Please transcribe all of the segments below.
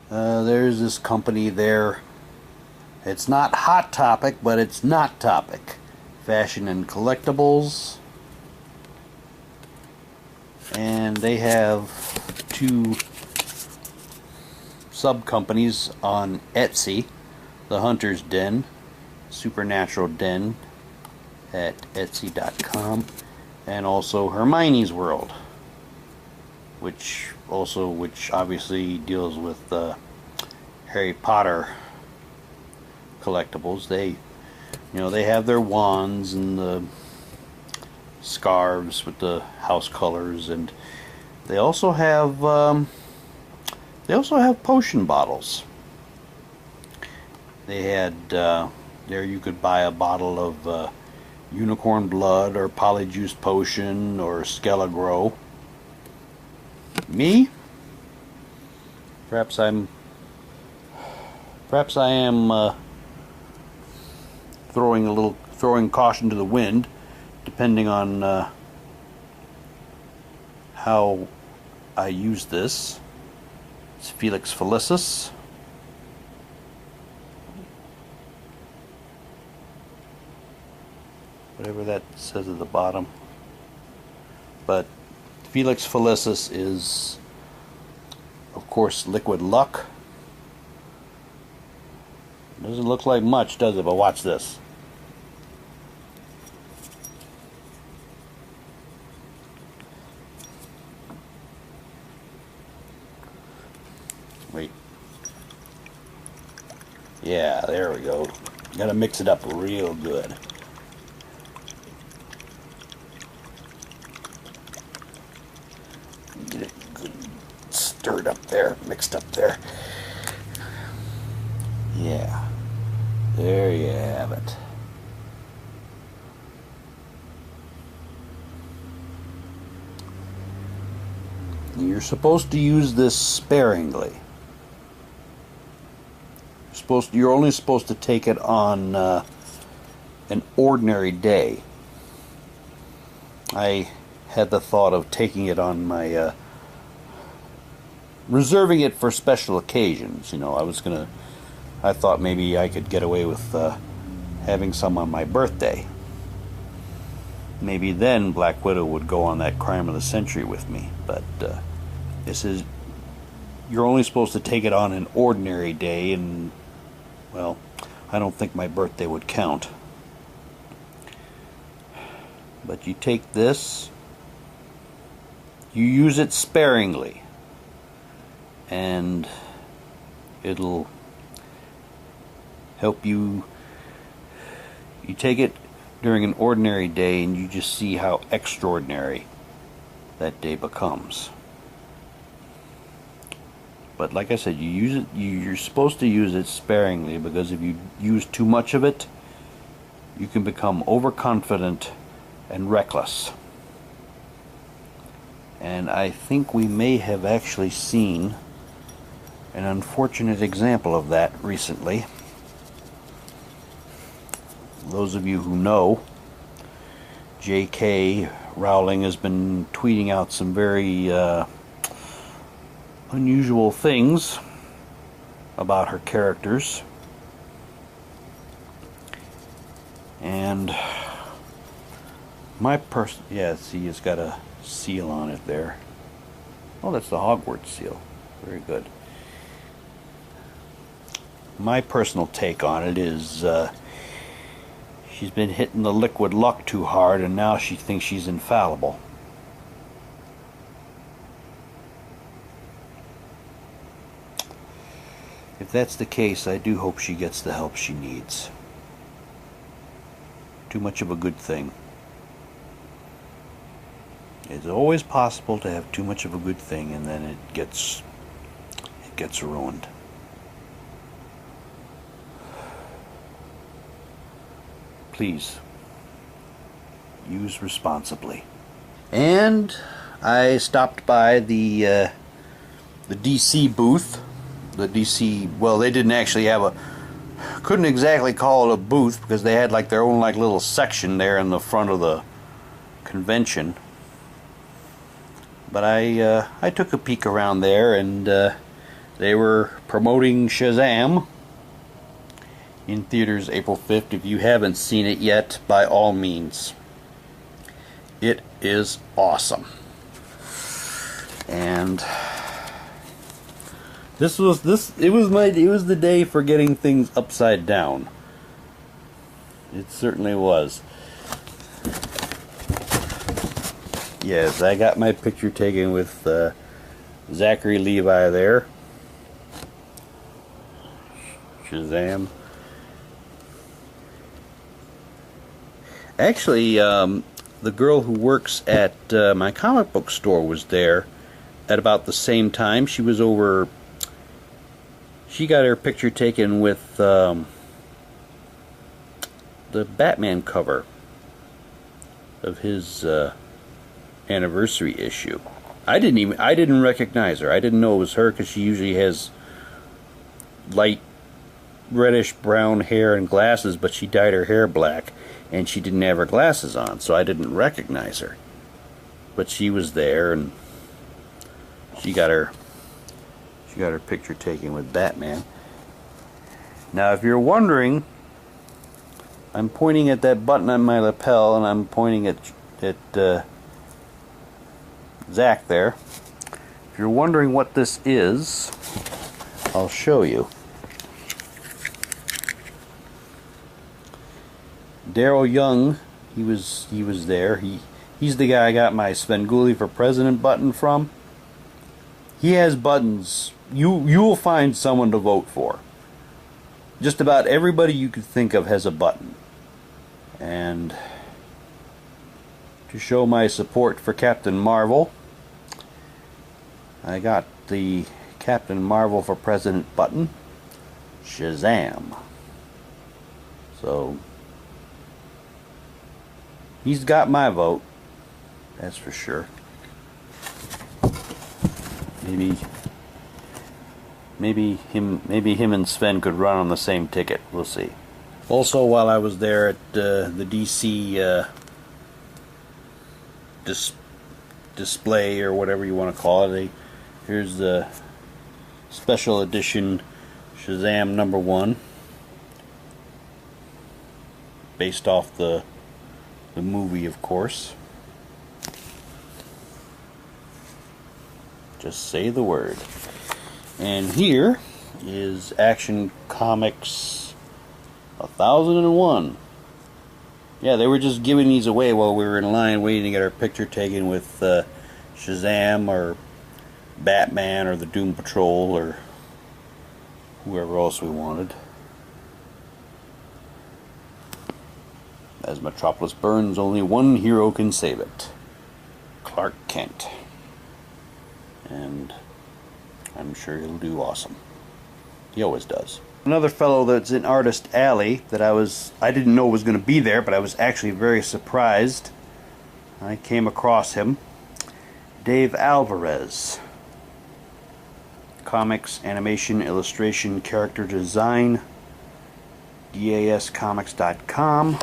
There's this company there. It's not Hot Topic, but it's not Topic. Fashion and Collectibles. And they have two sub-companies on Etsy. The Hunter's Den, Supernatural Den at Etsy.com, and also Hermione's World, which obviously deals with Harry Potter collectibles. They have their wands and the scarves with the house colors, and they also have potion bottles. They had there you could buy a bottle of unicorn blood or polyjuice potion or Skelligro. Me? Perhaps I am throwing caution to the wind, depending on how I use this. It's Felix Felicis. Whatever that says at the bottom. But Felix Felicis is, of course, Liquid Luck. Doesn't look like much, does it? But watch this. Wait. Yeah, there we go. Gotta mix it up real good. Get it good stirred up there, mixed up there. Yeah. There you have it. You're supposed to use this sparingly. You're only supposed to take it on an ordinary day. I had the thought of taking it on my reserving it for special occasions. I thought maybe I could get away with having some on my birthday. Maybe then Black Widow would go on that crime of the century with me. But you're only supposed to take it on an ordinary day, and well, I don't think my birthday would count. But you take this, you use it sparingly, and it'll help you. You take it during an ordinary day and you just see how extraordinary that day becomes. But like I said, you use it. You're supposed to use it sparingly, because if you use too much of it, you can become overconfident and reckless. And I think we may have actually seen an unfortunate example of that recently. Those of you who know, J.K. Rowling has been tweeting out some very unusual things about her characters, and see, it's got a seal on it there. Oh, that's the Hogwarts seal. Very good. My personal take on it is she's been hitting the Liquid Luck too hard, and now she thinks she's infallible. If that's the case, I do hope she gets the help she needs. Too much of a good thing. It's always possible to have too much of a good thing, and then it gets ruined. Please use responsibly. And I stopped by the DC booth. The DC, well, they didn't actually have couldn't exactly call it a booth, because they had like their own like little section there in the front of the convention. But I took a peek around there, and They were promoting Shazam in theaters April 5th. If you haven't seen it yet, by all means, it is awesome. And it was the day for getting things upside down. It certainly was. Yes, I got my picture taken with Zachary Levi there. Shazam. Actually, the girl who works at my comic book store was there at about the same time. She was over. She got her picture taken with the Batman cover of his anniversary issue. I didn't recognize her. I didn't know it was her because she usually has light reddish brown hair and glasses, but she dyed her hair black and she didn't have her glasses on, so I didn't recognize her. But she was there, and she got her picture taken with Batman. Now, if you're wondering, I'm pointing at that button on my lapel, and I'm pointing at Zach there. If you're wondering what this is, I'll show you. Daryl Young, he was there. He's the guy I got my Svengoolie for President button from. He has buttons. You will find someone to vote for. Just about everybody you could think of has a button. And to show my support for Captain Marvel, I got the Captain Marvel for President button. Shazam. So he's got my vote, that's for sure. Maybe him and Sven could run on the same ticket. We'll see. Also, while I was there at the DC display, or whatever you want to call it, here's the special edition Shazam #1, based off the movie, of course. Just say the word. And here is Action Comics 1001. Yeah, they were just giving these away while we were in line waiting to get our picture taken with Shazam or Batman or the Doom Patrol or whoever else we wanted. As Metropolis burns, only one hero can save it. Clark Kent. And I'm sure he'll do awesome. He always does. Another fellow that's in Artist Alley that I didn't know was going to be there, but I was actually very surprised. I came across him. Dave Alvarez. Comics, animation, illustration, character design. DAScomics.com.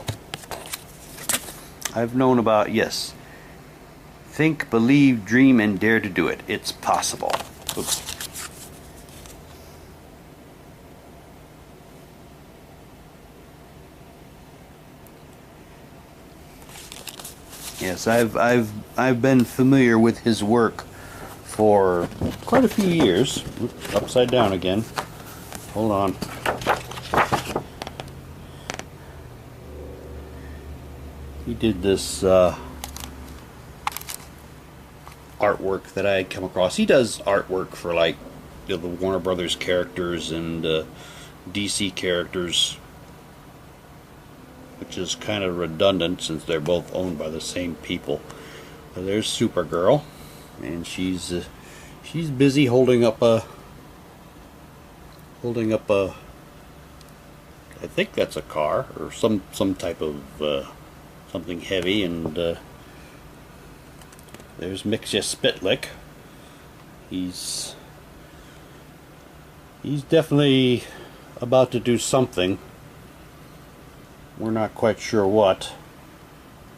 I've known about, yes. Think, believe, dream, and dare to do it. It's possible. Oops. Yes, I've been familiar with his work for quite a few years. Oops, upside down again. Hold on. He did this artwork that I had come across. He does artwork for, like, the Warner Brothers characters and DC characters, which is kind of redundant since they're both owned by the same people. There's Supergirl, and she's busy holding up a I think that's a car or some type of something heavy, and there's Mixia Spitlick. He's definitely about to do something. We're not quite sure what,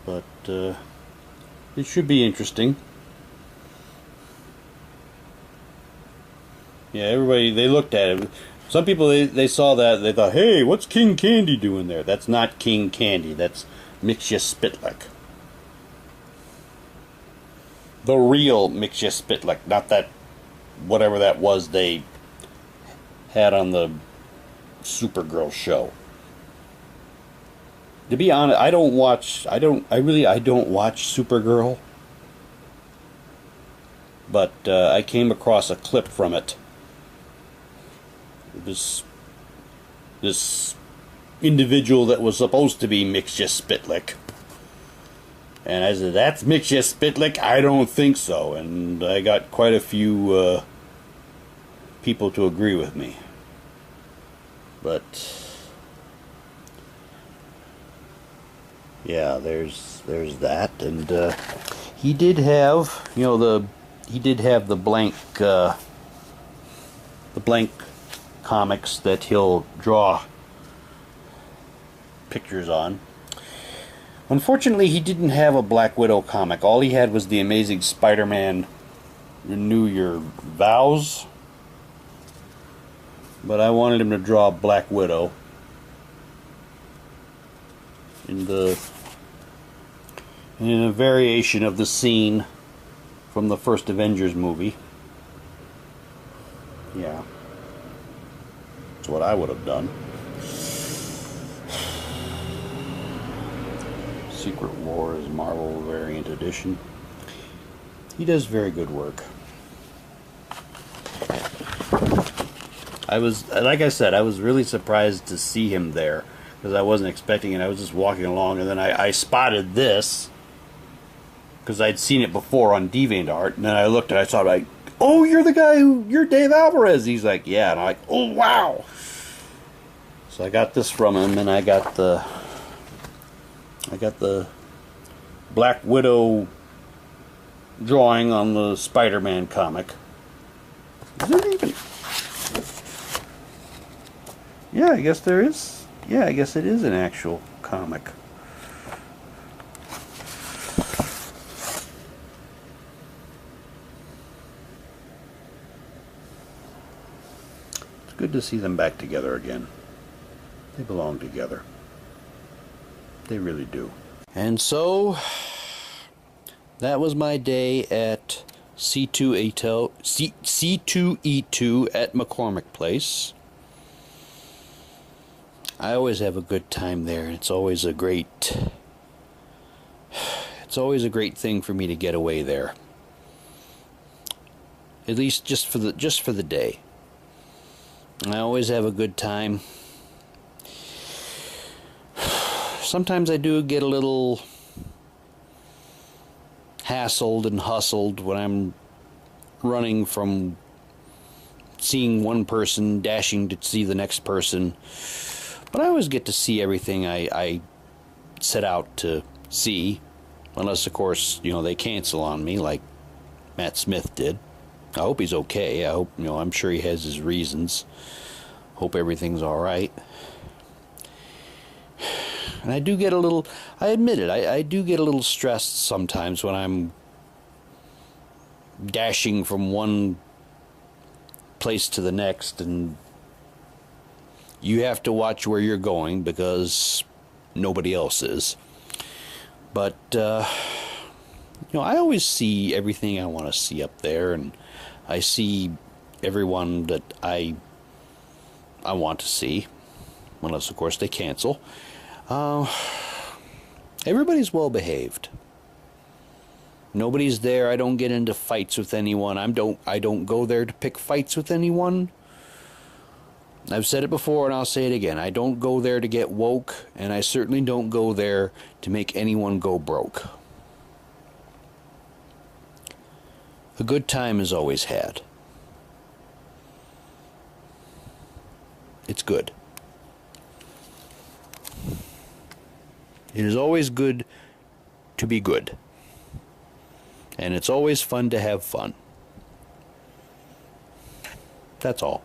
but it should be interesting. Yeah, everybody, they looked at it. Some people, they saw that, they thought, hey, what's King Candy doing there? That's not King Candy, that's Mixia Spitlick. The real Mixia Spitlick, not that, whatever that was they had on the Supergirl show. To be honest, I don't watch Supergirl. But I came across a clip from it. This individual that was supposed to be Mixia Spitlick. And I said, that's Mixia Spitlick? I don't think so. And I got quite a few people to agree with me. But yeah, there's that, and he did have, you know, he did have the blank comics that he'll draw pictures on. Unfortunately, he didn't have a Black Widow comic. All he had was the Amazing Spider-Man Renew Your Vows. But I wanted him to draw Black Widow in a variation of the scene from the first Avengers movie. Yeah. That's what I would have done. Secret Wars Marvel Variant Edition. He does very good work. Like I said, I was really surprised to see him there, because I wasn't expecting it. I was just walking along, and then I spotted this, because I'd seen it before on DeviantArt, and then I looked and I saw it, like, oh, you're the guy you're Dave Alvarez. He's like, yeah, and I'm like, oh, wow. So I got this from him, and I got the Black Widow drawing on the Spider-Man comic. Is there even... Yeah, I guess there is. Yeah, I guess it is an actual comic. It's good to see them back together again. They belong together. They really do. And so, that was my day at C2E2 at McCormick Place. I always have a good time there. It's always a great thing for me to get away there. At least just for the day. I always have a good time. Sometimes I do get a little hassled and hustled when I'm running from seeing one person dashing to see the next person. But I always get to see everything I set out to see, unless, of course, you know, they cancel on me like Matt Smith did. I hope he's okay. I hope, you know, I'm sure he has his reasons. Hope everything's all right. And I do get a little, I admit it, I do get a little stressed sometimes when I'm dashing from one place to the next, and you have to watch where you're going because nobody else is. But, you know, I always see everything I want to see up there, and I see everyone that I want to see, unless, of course, they cancel. Everybody's well behaved. Nobody's there. I don't get into fights with anyone. I don't go there to pick fights with anyone. I've said it before and I'll say it again. I don't go there to get woke, and I certainly don't go there to make anyone go broke. A good time is always had. It's good. It is always good to be good. And it's always fun to have fun. That's all.